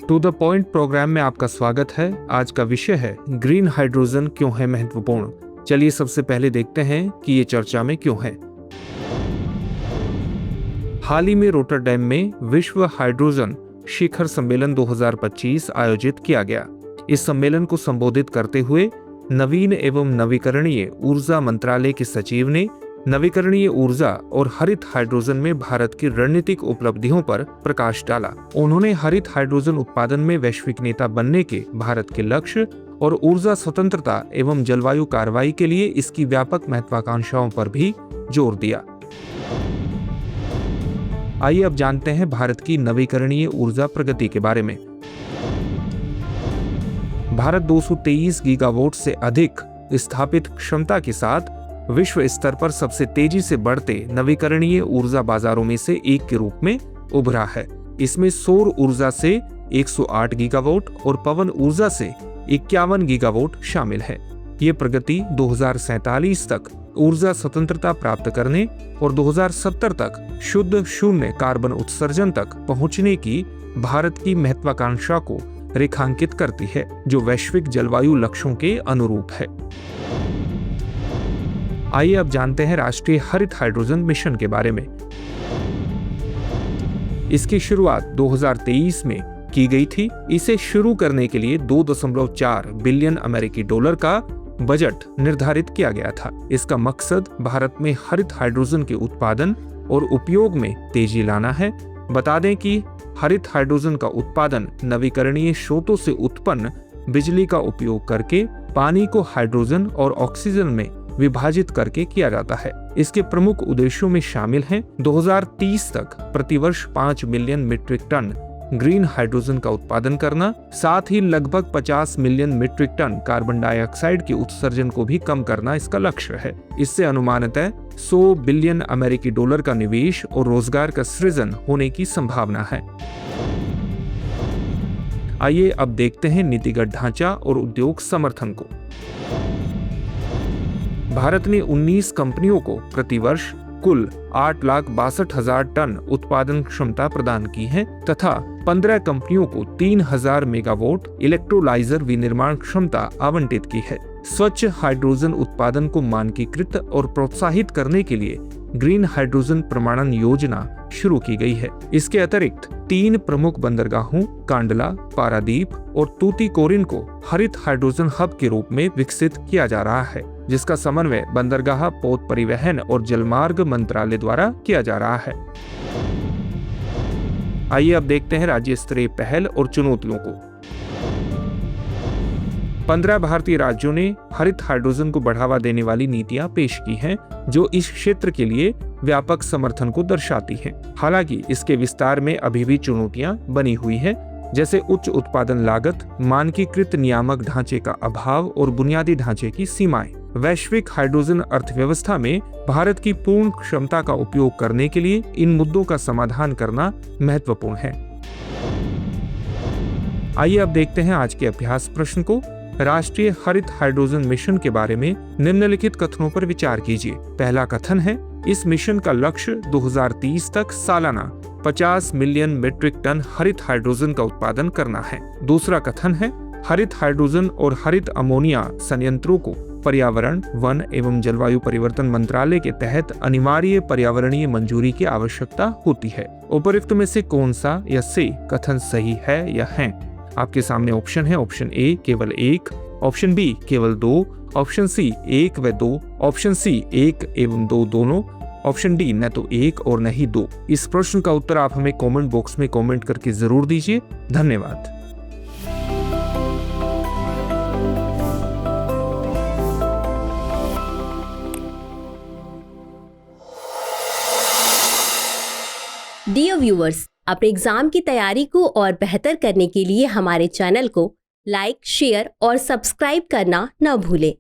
To the point programme में आपका स्वागत है। आज का विषय है ग्रीन हाइड्रोजन क्यों है महत्वपूर्ण। चलिए सबसे पहले देखते हैं कि ये चर्चा में क्यों है। हाल ही में रोटरडैम में विश्व हाइड्रोजन शिखर सम्मेलन 2025 आयोजित किया गया। इस सम्मेलन को संबोधित करते हुए नवीन एवं नवीकरणीय ऊर्जा मंत्रालय के सचिव ने नवीकरणीय ऊर्जा और हरित हाइड्रोजन में भारत की रणनीतिक उपलब्धियों पर प्रकाश डाला। उन्होंने हरित हाइड्रोजन उत्पादन में वैश्विक नेता बनने के भारत के लक्ष्य और ऊर्जा स्वतंत्रता एवं जलवायु कार्रवाई के लिए इसकी व्यापक महत्वाकांक्षाओं पर भी जोर दिया। आइए अब जानते हैं भारत की नवीकरणीय ऊर्जा प्रगति के बारे में। भारत 223 गीगावाट से अधिक स्थापित क्षमता के साथ विश्व स्तर पर सबसे तेजी से बढ़ते नवीकरणीय ऊर्जा बाजारों में से एक के रूप में उभरा है। इसमें सौर ऊर्जा से 108 गीगावाट और पवन ऊर्जा से 51 गीगावाट शामिल है। ये प्रगति 2047 तक ऊर्जा स्वतंत्रता प्राप्त करने और 2070 तक शुद्ध शून्य कार्बन उत्सर्जन तक पहुंचने की भारत की महत्वाकांक्षा को रेखांकित करती है, जो वैश्विक जलवायु लक्ष्यों के अनुरूप है। आइए अब जानते हैं राष्ट्रीय हरित हाइड्रोजन मिशन के बारे में। इसकी शुरुआत 2023 में की गई थी। इसे शुरू करने के लिए 2.4 बिलियन अमेरिकी डॉलर का बजट निर्धारित किया गया था। इसका मकसद भारत में हरित हाइड्रोजन के उत्पादन और उपयोग में तेजी लाना है। बता दें कि हरित हाइड्रोजन का उत्पादन नवीकरणीय स्रोतों से उत्पन्न बिजली का उपयोग करके पानी को हाइड्रोजन और ऑक्सीजन में विभाजित करके किया जाता है। इसके प्रमुख उद्देश्यों में शामिल हैं 2030 तक प्रतिवर्ष 5 million metric ton green hydrogen का उत्पादन करना, साथ ही लगभग 50 million metric ton carbon dioxide के उत्सर्जन को भी कम करना इसका लक्ष्य है। इससे अनुमानतः 100 बिलियन अमेरिकी डॉलर का निवेश और रोजगार का सृजन होने की संभावना है। आइए अब देखते हैं नीतिगत ढांचा और उद्योग समर्थन को। भारत ने 19 कंपनियों को प्रतिवर्ष कुल 8,62,000 टन उत्पादन क्षमता प्रदान की है तथा 15 कंपनियों को 3,000 मेगावाट इलेक्ट्रोलाइजर विनिर्माण क्षमता आवंटित की है। स्वच्छ हाइड्रोजन उत्पादन को मानकीकृत और प्रोत्साहित करने के लिए ग्रीन हाइड्रोजन प्रमाणन योजना शुरू की गई है। इसके अतिरिक्त 3 प्रमुख बंदरगाहों कांडला, पारादीप और तूतीकोरिन को हरित हाइड्रोजन हब के रूप में विकसित किया जा रहा है, जिसका समन्वय बंदरगाह, पोत परिवहन और जलमार्ग मंत्रालय द्वारा किया जा रहा है। आइए अब देखते हैं राज्य स्तरीय पहल और चुनौतियों को। 15 भारतीय राज्यों ने हरित हाइड्रोजन को बढ़ावा देने वाली नीतियां पेश की हैं, जो इस क्षेत्र के लिए व्यापक समर्थन को दर्शाती हैं। हालांकि इसके विस्तार में अभी भी चुनौतियां बनी हुई हैं, जैसे उच्च उत्पादन लागत, मानकीकृत नियामक ढांचे का अभाव और बुनियादी ढांचे की सीमाएं। वैश्विक हाइड्रोजन अर्थव्यवस्था में भारत की पूर्ण क्षमता का उपयोग करने के लिए इन मुद्दों का समाधान करना महत्वपूर्ण है। आइए अब देखते हैं आज के अभ्यास प्रश्न को। राष्ट्रीय हरित हाइड्रोजन मिशन के बारे में निम्नलिखित कथनों पर विचार कीजिए। पहला कथन है, इस मिशन का लक्ष्य 2030 तक सालाना 50 मिलियन मीट्रिक टन हरित हाइड्रोजन का उत्पादन करना है। दूसरा कथन है, हरित हाइड्रोजन और हरित अमोनिया संयंत्रों को पर्यावरण, वन एवं जलवायु परिवर्तन मंत्रालय के तहत अनिवार्य पर्यावरणीय मंजूरी की आवश्यकता होती है। उपरोक्त में से कौन सा या से कथन सही है या है? आपके सामने ऑप्शन है। ऑप्शन ए केवल 1, ऑप्शन बी केवल 2, ऑप्शन सी 1 व 2, ऑप्शन सी 1 एवं 2 दोनों, ऑप्शन डी न तो 1 और न ही 2। इस प्रश्न का उत्तर आप हमें कमेंट बॉक्स में कमेंट करके जरूर दीजिए। धन्यवाद। डियर व्यूअर्स, अपने एग्जाम की तैयारी को और बेहतर करने के लिए हमारे चैनल को लाइक, शेयर और सब्सक्राइब करना न भूलें।